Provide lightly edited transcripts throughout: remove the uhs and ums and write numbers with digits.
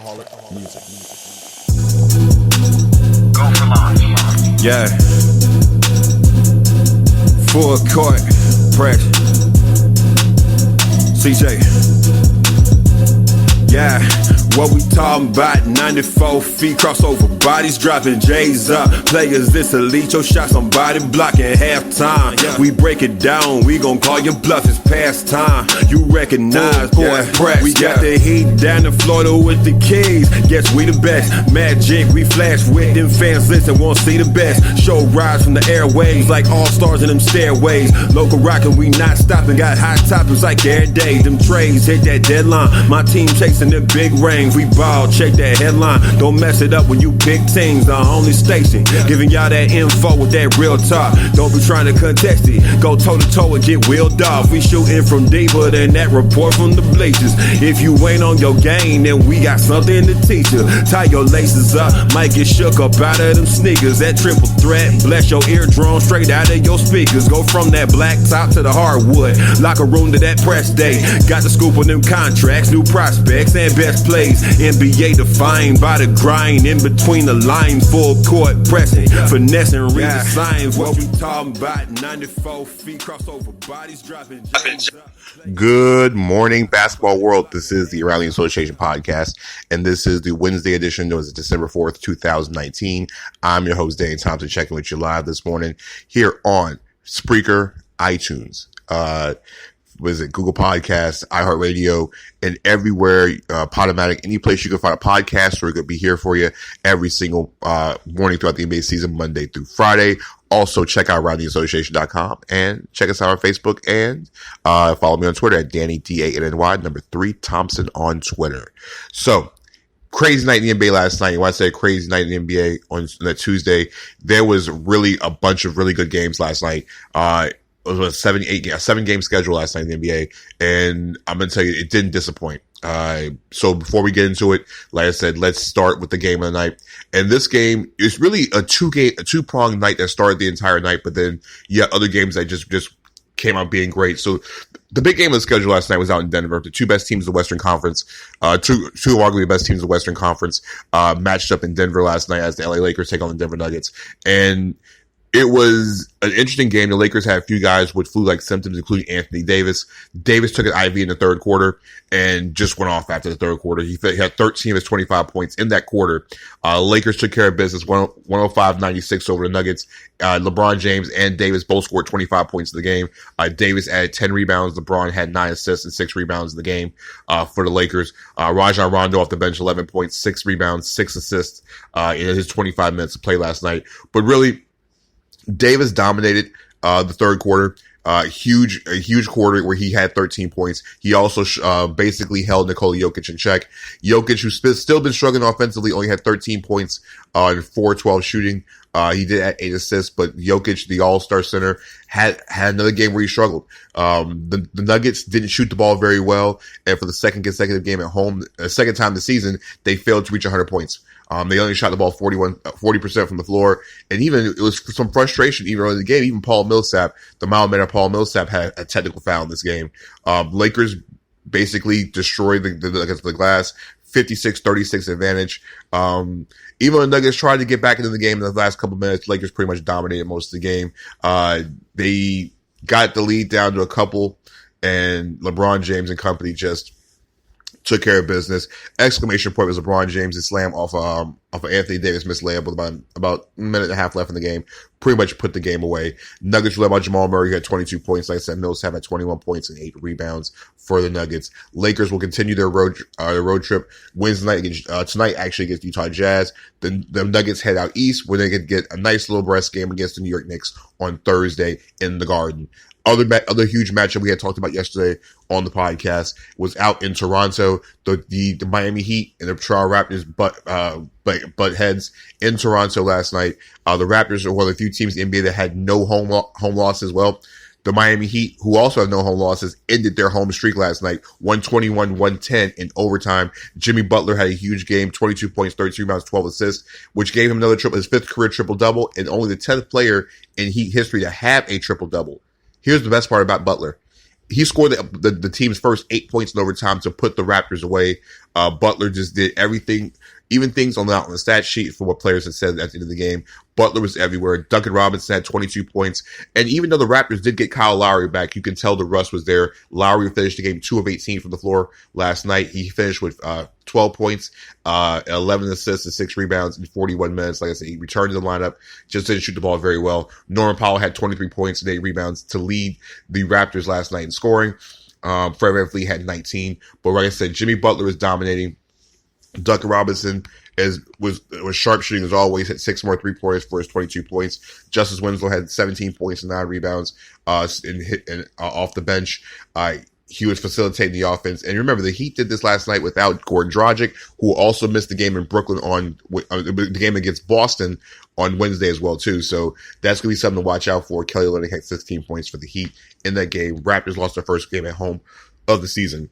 Music. Go for launch. Yeah. Full court press. CJ. Yeah. What we talking about? 94 feet, crossover bodies dropping J's up. Players this elite, your shots on body blocking halftime. We break it down, we gon' call your bluff, it's past time. You recognize, boy, press. We got the heat down in Florida with the keys. Yes, we the best. Magic, we flash with them fans, listen, won't see the best. Show rise from the airwaves like all stars in them stairways. Local rockin', we not stopping, got hot topics like every day. Them trades hit that deadline. My team chasing the big ring. We ball, check that headline. Don't mess it up when you pick teams. The only station giving y'all that info with that real talk. Don't be trying to contest it. Go toe to toe and get wheeled off. We shooting from deeper than that report from the bleachers. If you ain't on your game, then we got something to teach you. Tie your laces up, might get shook up out of them sneakers. That triple threat, bless your eardrum straight out of your speakers. Go from that black top to the hardwood. Locker room to that press day. Got the scoop on them contracts, new prospects and best plays. NBA defined by the grind, in between the lines, full court pressing, finessing, read the signs. What we talking about? 94 feet, crossover bodies dropping. Good morning, basketball world. This is the Rally Association podcast, and this is the Wednesday edition. It was December 4th, 2019. I'm your host, Dane Thompson, checking with you live this morning here on Spreaker, iTunes, Google Podcasts, iHeartRadio, and everywhere, Podomatic, any place you can find a podcast, we're going to be here for you every single morning throughout the NBA season, Monday through Friday. Also, check out RoundTheAssociation.com and check us out on Facebook and follow me on Twitter at DannyDANNY, number 3 Thompson on Twitter. So, crazy night in the NBA last night. When I say crazy night in the NBA on that Tuesday, there was really a bunch of really good games last night. It was a 7-game schedule last night in the NBA, and I'm going to tell you, it didn't disappoint. So before we get into it, like I said, let's start with the game of the night. And this game is really a two-pronged night that started the entire night, but then other games that just came out being great. So the big game of the schedule last night was out in Denver. The two best teams of the Western Conference, two arguably the best teams of the Western Conference, matched up in Denver last night as the LA Lakers take on the Denver Nuggets. And it was an interesting game. The Lakers had a few guys with flu-like symptoms, including Anthony Davis. Davis took an IV in the third quarter and just went off after the third quarter. He had 13 of his 25 points in that quarter. Lakers took care of business, 105-96 over the Nuggets. LeBron James and Davis both scored 25 points in the game. Davis added 10 rebounds. LeBron had 9 assists and 6 rebounds in the game for the Lakers. Rajon Rondo off the bench, 11 points, 6 rebounds, 6 assists in his 25 minutes of play last night. But really, Davis dominated the third quarter. A huge quarter where he had 13 points. He also basically held Nikola Jokic in check. Jokic, who's still been struggling offensively, only had 13 points in 4-12 shooting. He did add 8 assists, but Jokic, the all-star center, had another game where he struggled. The Nuggets didn't shoot the ball very well, and for the second consecutive game at home, second time this season, they failed to reach 100 points. They only shot the ball 40% from the floor. And even, it was some frustration even early in the game. Even Paul Millsap, the mild-mannered Paul Millsap, had a technical foul in this game. Lakers basically destroyed the glass, 56-36 advantage. Even the Nuggets tried to get back into the game in the last couple of minutes, Lakers pretty much dominated most of the game. They got the lead down to a couple, and LeBron James and company just took care of business. Exclamation point was LeBron James' slam off of Anthony Davis missed layup with about a minute and a half left in the game. Pretty much put the game away. Nuggets led by Jamal Murray, who had 22 points. Like I said, Millsap had 21 points and 8 rebounds for the Nuggets. Lakers will continue their road trip Wednesday night tonight actually against Utah Jazz. The Nuggets head out east where they could get a nice little rest game against the New York Knicks on Thursday in the Garden. Other huch matchup we had talked about yesterday on the podcast was out in Toronto. The Miami Heat and the Toronto Raptors butt heads in Toronto last night. The Raptors are one of the few teams in the NBA that had no home losses. Well, the Miami Heat, who also have no home losses, ended their home streak last night, 121-110 in overtime. Jimmy Butler had a huge game, 22 points, 32 rebounds, 12 assists, which gave him his 5th career triple-double, and only the 10th player in Heat history to have a triple-double. Here's the best part about Butler. he scored the team's first 8 points in overtime to put the Raptors away. Butler just did everything, even things on the stat sheet for what players had said at the end of the game. Butler was everywhere. Duncan Robinson had 22 points. And even though the Raptors did get Kyle Lowry back, you can tell the rust was there. Lowry finished the game 2 of 18 from the floor last night. He finished with 12 points, 11 assists and 6 rebounds in 41 minutes. Like I said, he returned to the lineup, just didn't shoot the ball very well. Norman Powell had 23 points and 8 rebounds to lead the Raptors last night in scoring. Fred VanVleet had 19. But like I said, Jimmy Butler is dominating. Duncan Robinson was sharp shooting as always, had 6 more 3-pointers for his 22 points. Justice Winslow had 17 points and 9 rebounds off the bench. He was facilitating the offense. And remember, the Heat did this last night without Goran Dragic, who also missed the game in Brooklyn the game against Boston on Wednesday as well, too. So that's going to be something to watch out for. Kelly Olynyk had 16 points for the Heat in that game. Raptors lost their first game at home of the season.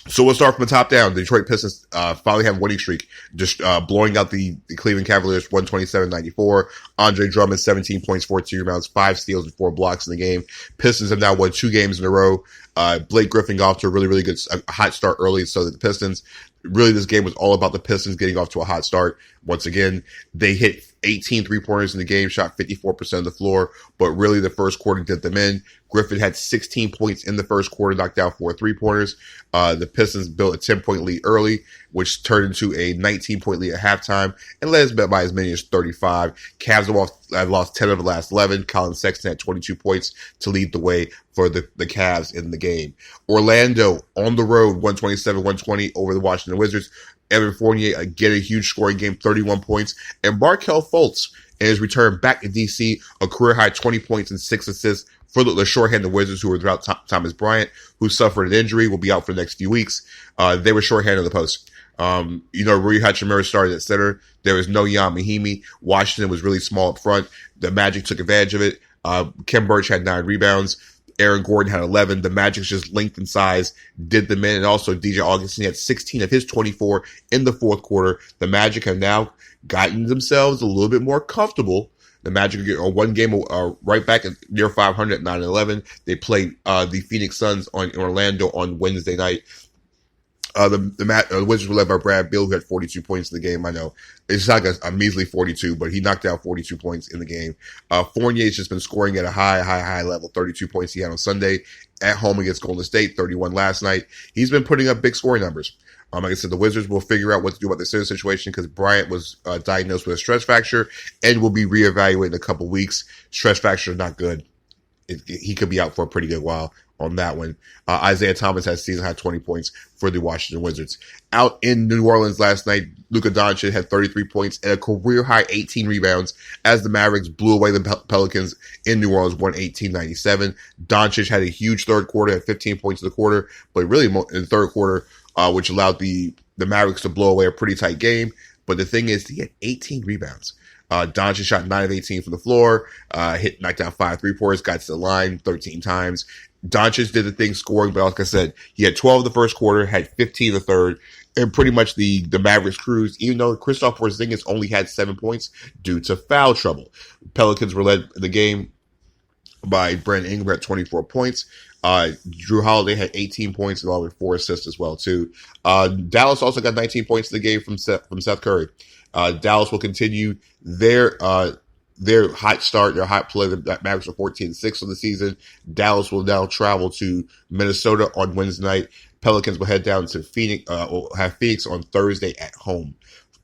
So we'll start from the top down. The Detroit Pistons finally have a winning streak, just blowing out the Cleveland Cavaliers 127-94. Andre Drummond, 17 points, 14 rebounds, 5 steals, and 4 blocks in the game. Pistons have now won 2 games in a row. Blake Griffin got off to a really, really good hot start early, so that the Pistons, really this game was all about the Pistons getting off to a hot start. Once again, they hit 18 3-pointers in the game, shot 54% of the floor, but really the first quarter did them in. Griffin had 16 points in the first quarter, knocked down 4 3-pointers. The Pistons built a 10-point lead early, which turned into a 19-point lead at halftime and led us by as many as 35. Cavs have lost 10 of the last 11. Colin Sexton had 22 points to lead the way for the Cavs in the game. Orlando on the road, 127-120 over the Washington Wizards. Evan Fournier, again, a huge scoring game, 31 points. And Markelle Fultz, in his return back to DC, a career-high 20 points and 6 assists for the shorthanded Wizards, who were without Thomas Bryant, who suffered an injury, will be out for the next few weeks. They were shorthanded in the post. Rui Hachimura started at center. There was no Jan Mahimi. Washington was really small up front. The Magic took advantage of it. Kem Birch had 9 rebounds. Aaron Gordon had 11. The Magic's just length and size did them in. And also DJ Augustin had 16 of his 24 in the fourth quarter. The Magic have now gotten themselves a little bit more comfortable. The Magic get one game right back at near 500 at 9-11. They played the Phoenix Suns in Orlando on Wednesday night. The Wizards were led by Brad Beal, who had 42 points in the game. I know it's like a measly 42, but he knocked down 42 points in the game. Fournier's just been scoring at a high level. 32 points he had on Sunday at home against Golden State, 31 last night. He's been putting up big scoring numbers. Like I said, the Wizards will figure out what to do about the center situation because Bryant was diagnosed with a stress fracture and will be reevaluated in a couple weeks. Stress fracture is not good. He could be out for a pretty good while on that one. Isaiah Thomas has season high 20 points for the Washington Wizards. Out in New Orleans last night, Luka Doncic had 33 points and a career high 18 rebounds as the Mavericks blew away the Pelicans in New Orleans, 118-97. Doncic had a huge third quarter, had 15 points in the quarter, but really in the third quarter, which allowed the Mavericks to blow away a pretty tight game. But the thing is, he had 18 rebounds. Doncic shot 9 of 18 from the floor, knocked down 5 3-pointers, got to the line 13 times. Doncic did the thing scoring, but like I said, he had 12 in the first quarter, had 15 in the third, and pretty much the Mavericks cruised, even though Kristaps Porzingis only had 7 points due to foul trouble. Pelicans were led in the game by Brandon Ingram at 24 points. Drew Holiday had 18 points along with 4 assists as well, too. Dallas also got 19 points in the game from Seth Curry. Dallas will continue their hot start, their hot play. The Mavericks are 14-6 on the season. Dallas will now travel to Minnesota on Wednesday night. Pelicans will head down to Phoenix, will have Phoenix on Thursday at home.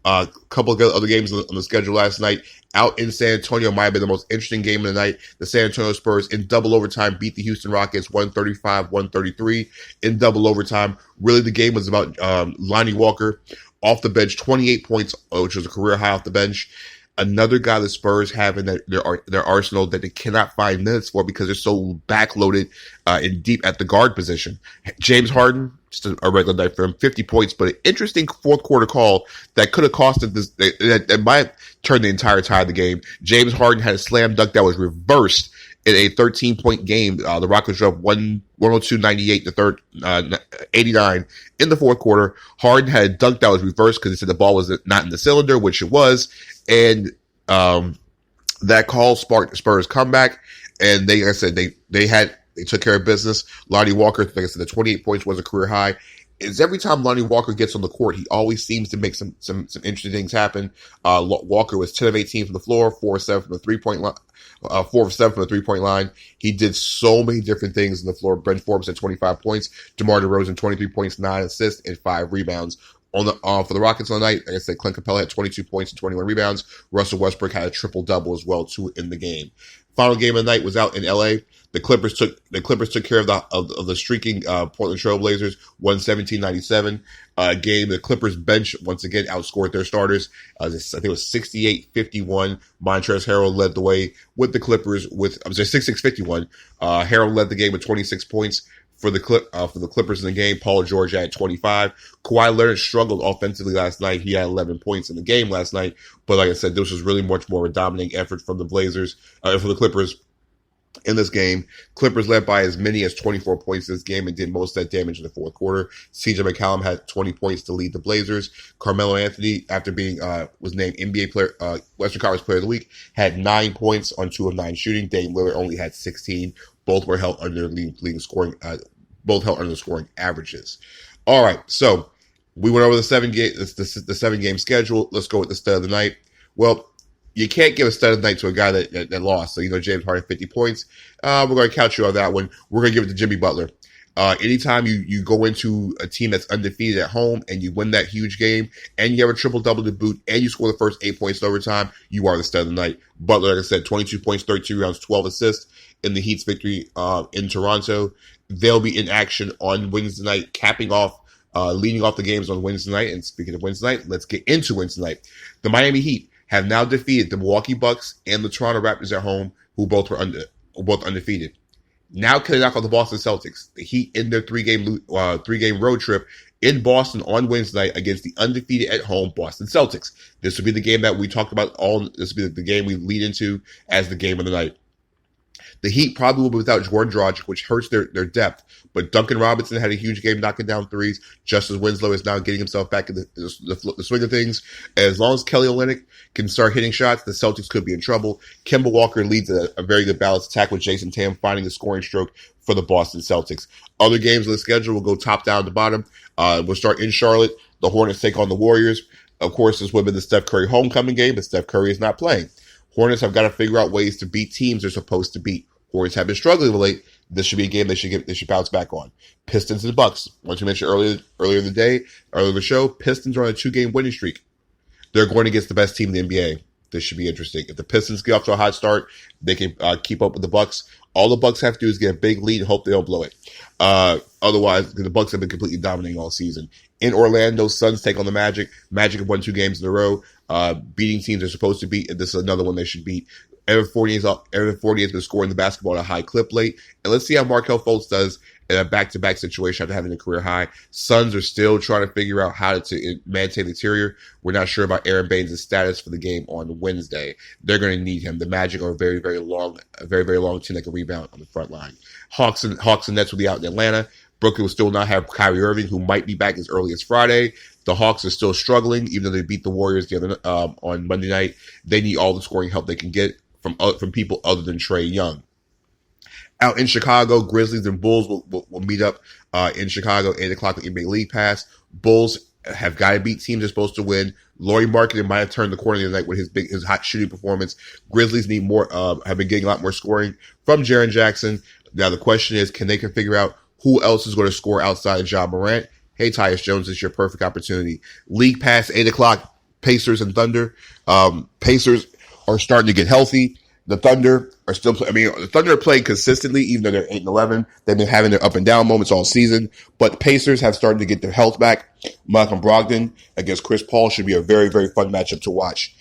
A couple of other games on the schedule last night. Out in San Antonio might have been the most interesting game of the night. The San Antonio Spurs in double overtime beat the Houston Rockets 135-133 in double overtime. Really, the game was about Lonnie Walker off the bench, 28 points, which was a career high off the bench. Another guy the Spurs have in their arsenal that they cannot find minutes for because they're so backloaded and deep at the guard position. James Harden, just a regular night for him, 50 points, but an interesting fourth quarter call that could have costed this. That might turn the entire tide of the game. James Harden had a slam dunk that was reversed in a 13-point game. The Rockets dropped 102-98 the third, 89 in the fourth quarter. Harden had a dunk that was reversed because he said the ball was not in the cylinder, which it was. And that call sparked the Spurs comeback. And they, like I said, they They took care of business. Lonnie Walker, like I said, the 28 points was a career high. Is every time Lonnie Walker gets on the court, he always seems to make some interesting things happen. Walker was 10 of 18 from the floor, 4 of 7 from the 3-point line. 4 of 7 from the 3-point line. He did so many different things on the floor. Brent Forbes had 25 points. DeMar DeRozan, 23 points, 9 assists, and 5 rebounds. On the for the Rockets on the night, like I said, Clint Capella had 22 points and 21 rebounds. Russell Westbrook had a triple-double as well, too, in the game. Final game of the night was out in L.A. The Clippers took care of the streaking Portland Trail Blazers, 117-97. Game the Clippers bench once again outscored their starters. I think it was 68-51. Montrezl Harrell led the way with the Clippers 66-51. Harrell led the game with 26 points. For the Clippers in the game, Paul George had 25. Kawhi Leonard struggled offensively last night. He had 11 points in the game last night. But like I said, this was really much more of a dominating effort from the for the Clippers in this game. Clippers led by as many as 24 points in this game and did most of that damage in the fourth quarter. CJ McCollum had 20 points to lead the Blazers. Carmelo Anthony, after being was named NBA player, Western Conference Player of the Week, had 9 points on 2 of 9 shooting. Dame Lillard only had 16. Both were held under league scoring. Both held under the scoring averages. All right, so we went over the 7-game schedule. Let's go with the stud of the night. Well, you can't give a stud of the night to a guy that lost. So James Harden 50 points. We're going to count you on that one. We're going to give it to Jimmy Butler. Anytime you go into a team that's undefeated at home and you win that huge game and you have a triple-double to boot and you score the first 8 points in overtime, you are the stud of the night. Butler, like I said, 22 points, 32 rebounds, 12 assists in the Heat's victory in Toronto. They'll be in action on Wednesday night, leading off the games on Wednesday night. And speaking of Wednesday night, let's get into Wednesday night. The Miami Heat have now defeated the Milwaukee Bucks and the Toronto Raptors at home, who both were undefeated. Now can they knock off the Boston Celtics? The Heat in their three-game road trip in Boston on Wednesday night against the undefeated at home Boston Celtics. This will be the game that we talked about. This will be the game we lead into as the game of the night. The Heat probably will be without Goran Dragic, which hurts their depth. But Duncan Robinson had a huge game knocking down threes. Justice Winslow is now getting himself back in the swing of things. As long as Kelly Olynyk can start hitting shots, the Celtics could be in trouble. Kemba Walker leads a very good balanced attack with Jason Tatum finding the scoring stroke for the Boston Celtics. Other games on the schedule will go top down to bottom. We'll start in Charlotte. The Hornets take on the Warriors. Of course, this would have been the Steph Curry homecoming game, but Steph Curry is not playing. Hornets have got to figure out ways to beat teams they're supposed to beat. Hornets have been struggling of late. This should be a game they should bounce back on. Pistons and Bucks. Once we mentioned earlier in the show, Pistons are on a 2-game winning streak. They're going against the best team in the NBA. This should be interesting. If the Pistons get off to a hot start, they can keep up with the Bucks. All the Bucks have to do is get a big lead and hope they don't blow it. Otherwise, the Bucks have been completely dominating all season. In Orlando, Suns take on the Magic. Magic have won 2 games in a row, beating teams they're supposed to beat, and this is another one they should beat. Evan Fournier has been scoring the basketball at a high clip late. And let's see how Markelle Fultz does in a back-to-back situation after having a career high. Suns are still trying to figure out how to maintain the interior. We're not sure about Aaron Baines' status for the game on Wednesday. They're going to need him. The Magic are a very, very long team that can rebound on the front line. Hawks and Nets will be out in Atlanta. Brooklyn will still not have Kyrie Irving, who might be back as early as Friday. The Hawks are still struggling, even though they beat the Warriors on Monday night. They need all the scoring help they can get from people other than Trae Young. Out in Chicago, Grizzlies and Bulls will meet up in Chicago, 8 o'clock on NBA League Pass. Bulls have got to beat teams they're supposed to win. Lauri Markkanen might have turned the corner the other night with his hot shooting performance. Grizzlies need more, have been getting a lot more scoring from Jaren Jackson. Now the question is, can they figure out who else is going to score outside of Ja Morant? Hey, Tyus Jones, this is your perfect opportunity. League Pass, 8 o'clock, Pacers and Thunder. Pacers are starting to get healthy. The Thunder are still the Thunder are playing consistently, even though they're 8-11. They've been having their up and down moments all season. But the Pacers have started to get their health back. Malcolm Brogdon against Chris Paul should be a very, very fun matchup to watch.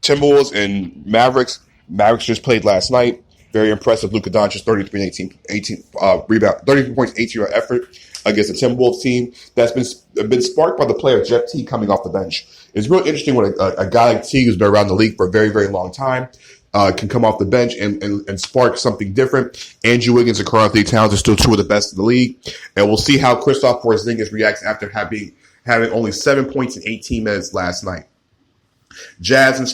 Timberwolves and Mavericks. Mavericks just played last night. Very impressive. Luka Doncic, 33 and 18 rebound, 33 points, 18 rebound effort against the Timberwolves team that's been sparked by the player Jeff Teague coming off the bench. It's real interesting when a guy like Teague, who's been around the league for a very, very long time, can come off the bench and spark something different. Andrew Wiggins and Karl Anthony Towns are still 2 of the best in the league. And we'll see how Kristaps Porzingis reacts after having only 7 points in 18 minutes last night. Jazz and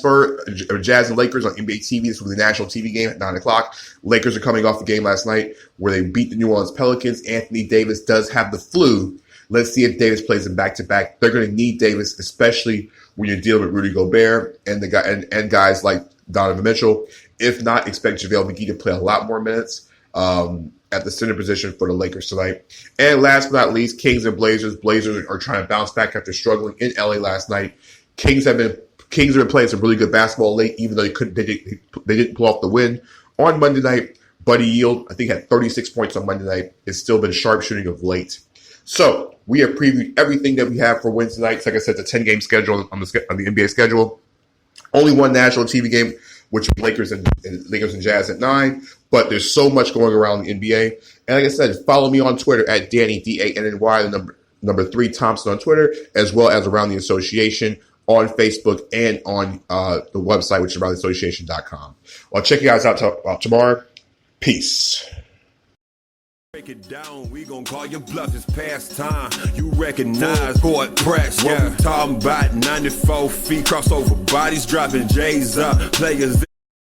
Lakers on NBA TV. This will be the national TV game at 9 o'clock. Lakers are coming off the game last night where they beat the New Orleans Pelicans. Anthony Davis does have the flu. Let's see if Davis plays in back-to-back. They're going to need Davis, especially when you're dealing with Rudy Gobert and guys like Donovan Mitchell. If not, expect JaVale McGee to play a lot more minutes at the center position for the Lakers tonight. And last but not least, Kings and Blazers. Blazers are trying to bounce back after struggling in LA last night. Kings have been playing some really good basketball late, even though they didn't pull off the win on Monday night. Buddy Hield, I think, had 36 points on Monday night. It's still been sharpshooting of late. So we have previewed everything that we have for Wednesday night. Like I said, it's a 10-game schedule on the NBA schedule. Only one national TV game, which is Lakers and Jazz at 9. But there's so much going around the NBA. And like I said, follow me on Twitter at Danny DANNY, the number 3 Thompson on Twitter, as well as Around the Association on Facebook and on the website, which is aroundtheassociation.com. I'll check you guys out tomorrow. Peace. Break it down, we gon' call your bluff, it's past time. You recognize court press, what we talking about, 94 feet, crossover bodies dropping J's up, players.